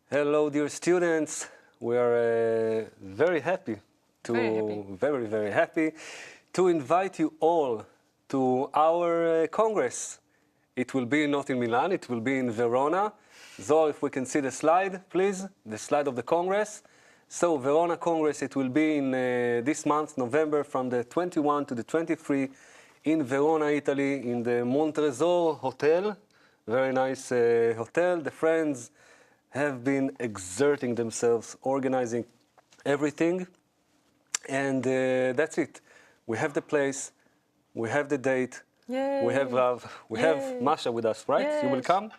Hello, dear students. We are very happy very happy to invite you all to our Congress. It will be not in Milan, it will be in Verona. So if we can see the slide, please, the slide of the Congress. So Verona Congress, it will be in this month, November, from the 21 to the 23 in Verona, Italy, in the Montresor Hotel. Very nice hotel. The friends have been exerting themselves, organizing everything. And that's it. We have the place, we have the date, Yay. we have love, we have Masha with us, right? Yes. You will come?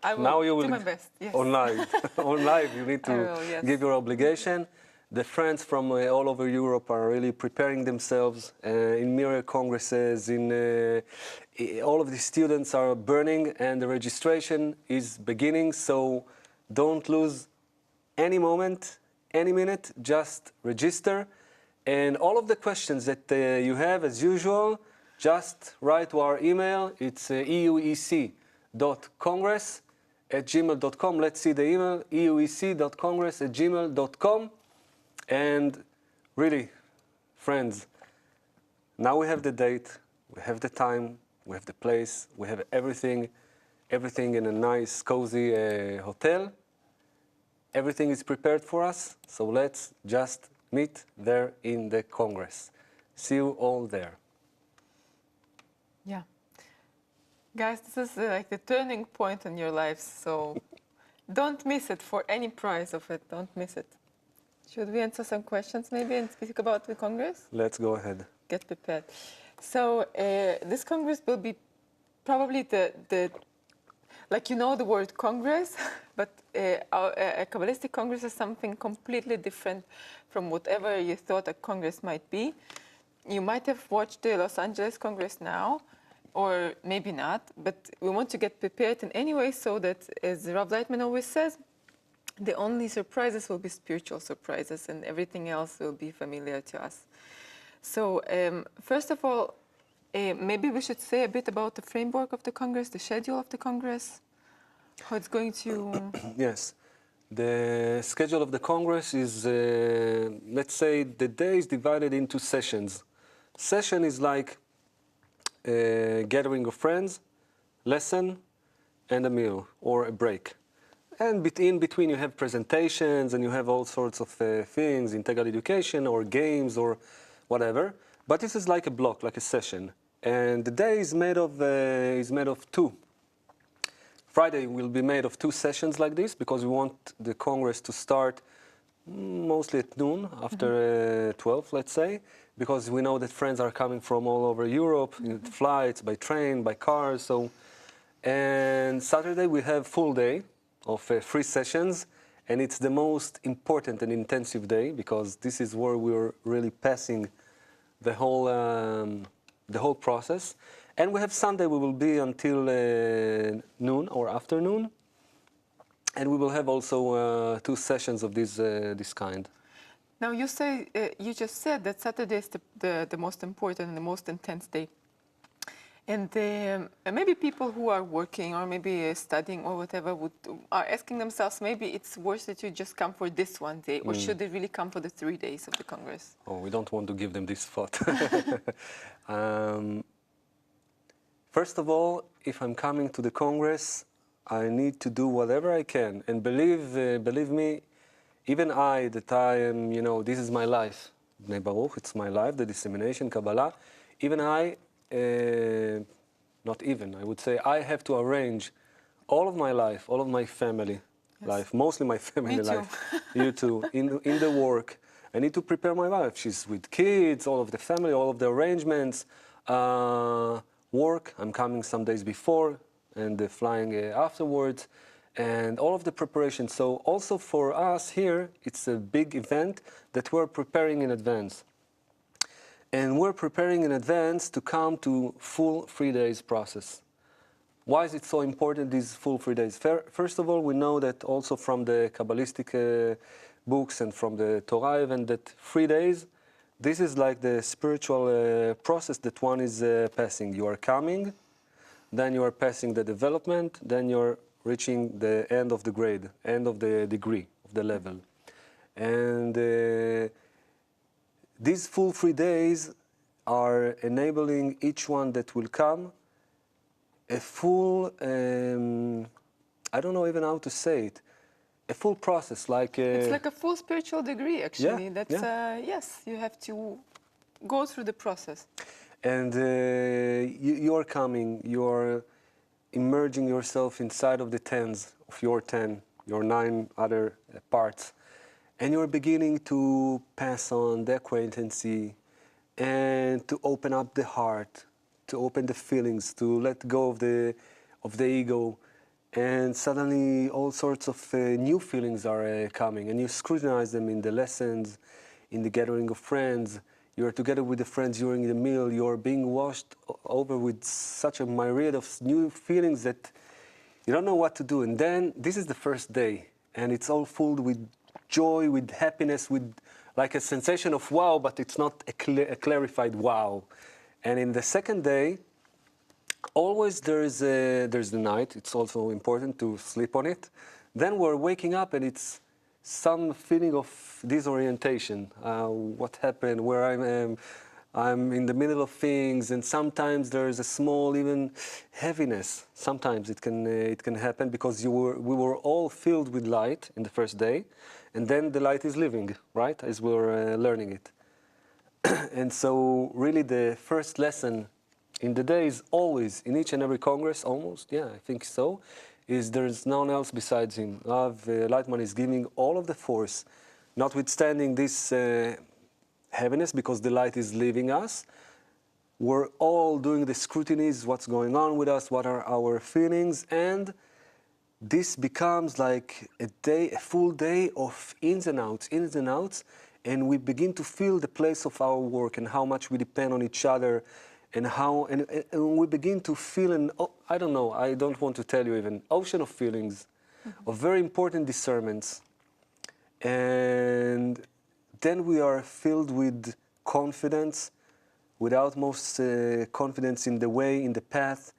I will Now you will do my best, yes. On live. On live, you need to yes. give your obligation. The friends from all over Europe are really preparing themselves in mirror congresses, all of the students are burning and the registration is beginning, so don't lose any moment, any minute, just register. And all of the questions that you have, as usual, just write to our email. It's euec.congress@gmail.com. Let's see the email, euec.congress@gmail.com. And really, friends, now we have the date, we have the time, we have the place, we have everything in a nice, cozy hotel. Everything is prepared for us, so let's just meet there in the Congress. See you all there. Yeah. Guys, this is like the turning point in your lives, so don't miss it for any price of it. Don't miss it. Should we answer some questions maybe and speak about the Congress? Let's go ahead. Get prepared. So this Congress will be probably like you know the word Congress, but a Kabbalistic Congress is something completely different from whatever you thought a Congress might be. You might have watched the Los Angeles Congress now, or maybe not, but we want to get prepared in any way so that, as Rav Leitman always says, the only surprises will be spiritual surprises and everything else will be familiar to us. So first of all, maybe we should say a bit about the framework of the Congress, the schedule of the Congress, how it's going to... Yes. The schedule of the Congress is, let's say, the day is divided into sessions. Session is like a gathering of friends, lesson, and a meal or a break. And in between you have presentations and you have all sorts of things, integral education or games or whatever. But this is like a block, like a session. And the day is made of two. Friday will be made of two sessions like this because we want the Congress to start mostly at noon, after 12, let's say, because we know that friends are coming from all over Europe, flights, by train, by cars. So, and Saturday we have full day of 3 sessions, and it's the most important and intensive day because this is where we're really passing the whole process. And we have Sunday, we will be until noon or afternoon, and we will have also 2 sessions of this kind. Now you just said that Saturday is the most important and the most intense day. And maybe people who are working or maybe studying or whatever are asking themselves, maybe it's worth that you just come for this one day, or should they really come for the 3 days of the Congress? Oh, we don't want to give them this thought. First of all, if I'm coming to the Congress, I need to do whatever I can. And believe me, even that I am, this is my life. Bnei Baruch, it's my life, the dissemination, Kabbalah. Even I would say I have to arrange all of my life, all of my family life, mostly my family life. You too, in the work. I need to prepare my wife. She's with kids, all of the family, all of the arrangements. Work, I'm coming some days before and flying afterwards, and all of the preparation. So also for us here, it's a big event that we're preparing in advance. And we're preparing in advance to come to full 3 days process. Why is it so important, these full 3 days? First of all, we know that also from the Kabbalistic books and from the Torah even, that 3 days, this is like the spiritual process that one is passing. You are coming, then you are passing the development, then you're reaching the end of the grade, end of the degree, of the level. And these full 3 days are enabling each one that will come a full, I don't know even how to say it, a full process, like... It's like a full spiritual degree, actually. Yeah, That's, yeah. yes, you have to go through the process. And you are coming, you are immersing yourself inside of the tens of your 10, your 9 other parts. And you're beginning to pass on the acquaintancy and to open up the heart, to open the feelings, to let go of the ego. And suddenly all sorts of new feelings are coming, and you scrutinize them in the lessons, in the gathering of friends. You're together with the friends during the meal. You're being washed over with such a myriad of new feelings that you don't know what to do. And then this is the first day, and it's all filled with joy, with happiness, with like a sensation of wow, but it's not a clarified wow. And in the second day, always there's the night. It's also important to sleep on it. Then we're waking up, and it's some feeling of disorientation. What happened? Where I am? I'm in the middle of things, and sometimes there's a small, even heaviness. Sometimes it can happen because we were all filled with light in the first day, and then the light is leaving, right? As we're learning it. And so, really, the first lesson in the day is always, in each and every Congress, almost, yeah, I think so, is there's no one else besides him. Rav Lightman is giving all of the force, notwithstanding this heaviness, because the light is leaving us. We're all doing the scrutinies, what's going on with us, what are our feelings, and this becomes like a day, a full day of ins and outs, and we begin to feel the place of our work and how much we depend on each other, and how, and we begin to feel an, I don't know, I don't want to tell you even, ocean of feelings, of very important discernments. And then we are filled with confidence, with utmost confidence in the way, in the path,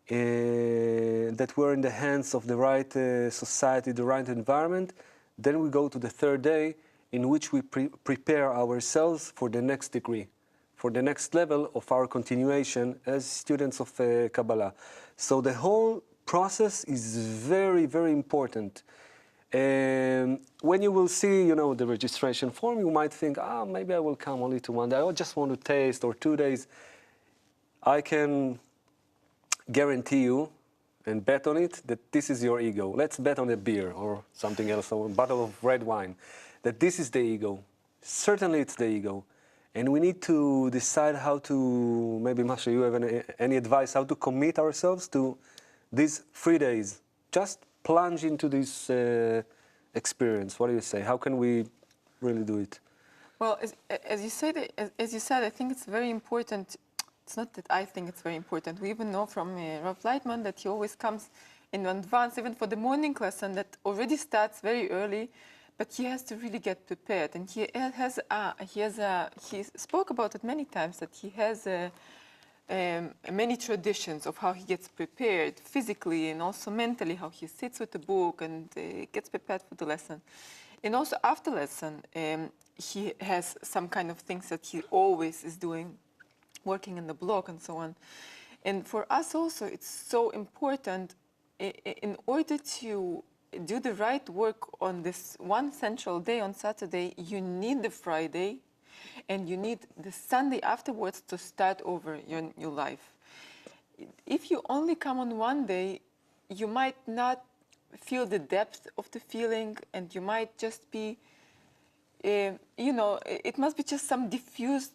that we're in the hands of the right society, the right environment. Then we go to the third day, in which we prepare ourselves for the next degree, for the next level of our continuation as students of Kabbalah. So the whole process is very, very important. When you will see, the registration form, you might think, maybe I will come only to 1 day. I just want to taste, or 2 days. I can guarantee you and bet on it that this is your ego. Let's bet on a beer or something else, or a bottle of red wine, that this is the ego. Certainly it's the ego. And we need to decide how to, maybe Masha, you have any advice, how to commit ourselves to these 3 days. Just plunge into this experience. What do you say? How can we really do it? Well, as you said, I think it's very important. It's not that I think it's very important. We even know from Rav Lightman that he always comes in advance, even for the morning lesson that already starts very early, but he has to really get prepared. And he spoke about it many times, that he has many traditions of how he gets prepared physically and also mentally, how he sits with the book and gets prepared for the lesson. And also after lesson, he has some kind of things that he always is doing, working in the blog and so on. And for us also, it's so important in order to do the right work on this one central day on Saturday, you need the Friday and you need the Sunday afterwards to start over your new life. If you only come on one day, you might not feel the depth of the feeling, and you might just be, it must be just some diffused,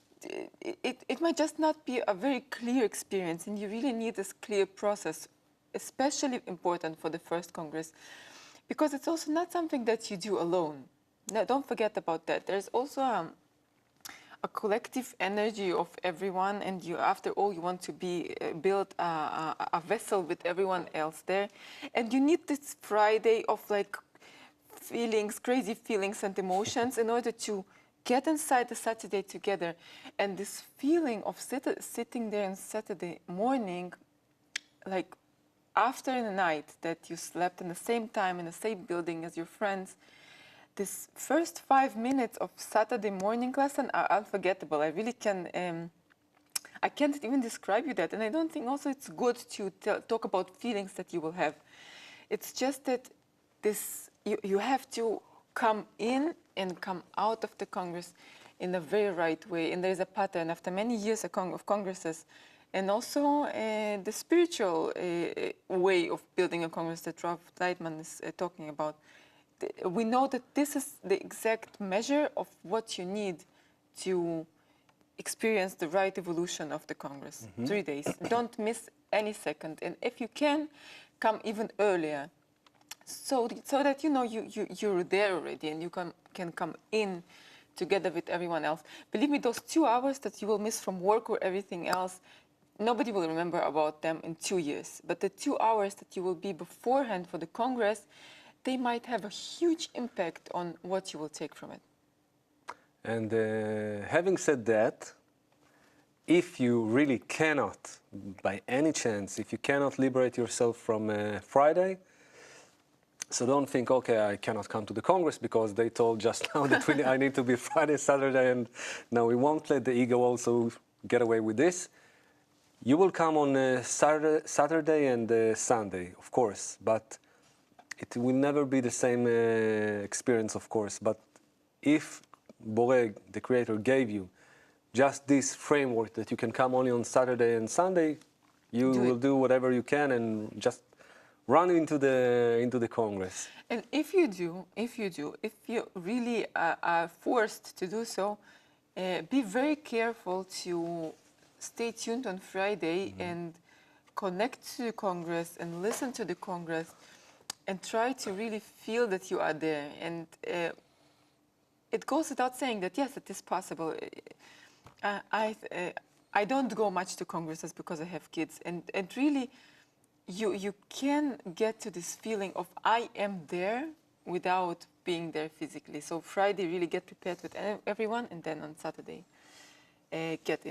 it might just not be a very clear experience, and you really need this clear process, especially important for the first Congress, because it's also not something that you do alone. No, don't forget about that. There's also a collective energy of everyone, and you, after all, you want to build a vessel with everyone else there, and you need this Friday of like feelings, crazy feelings and emotions in order to get inside the Saturday together. And this feeling of sitting there on Saturday morning, like after the night that you slept in the same time, in the same building as your friends, this first 5 minutes of Saturday morning lesson are unforgettable. I really I can't even describe you that. And I don't think also it's good to talk about feelings that you will have. It's just that you have to come in and come out of the Congress in a very right way. And there's a pattern after many years of Congresses. And also the spiritual way of building a Congress that Rav Leitman is talking about. We know that this is the exact measure of what you need to experience the right evolution of the Congress. 3 days. Don't miss any second. And if you can, come even earlier. So that you're there already and you can come in together with everyone else. Believe me, those 2 hours that you will miss from work or everything else, nobody will remember about them in 2 years. But the 2 hours that you will be beforehand for the Congress, they might have a huge impact on what you will take from it. And having said that, if you really cannot, by any chance, if you cannot liberate yourself from Friday, so don't think, okay, I cannot come to the Congress because they told just now that I need to be Friday, Saturday, and no, we won't let the ego also get away with this. You will come on Saturday and Sunday, of course, but it will never be the same experience, of course. But if Boreg, the Creator, gave you just this framework that you can come only on Saturday and Sunday, you will do whatever you can and just run into the Congress. And if you really are forced to do so, be very careful to stay tuned on Friday and connect to the Congress and listen to the Congress and try to really feel that you are there. And it goes without saying that, yes, it is possible. I don't go much to Congresses because I have kids. And really, you can get to this feeling of I am there without being there physically. So Friday, really get prepared with everyone, and then on Saturday, get in.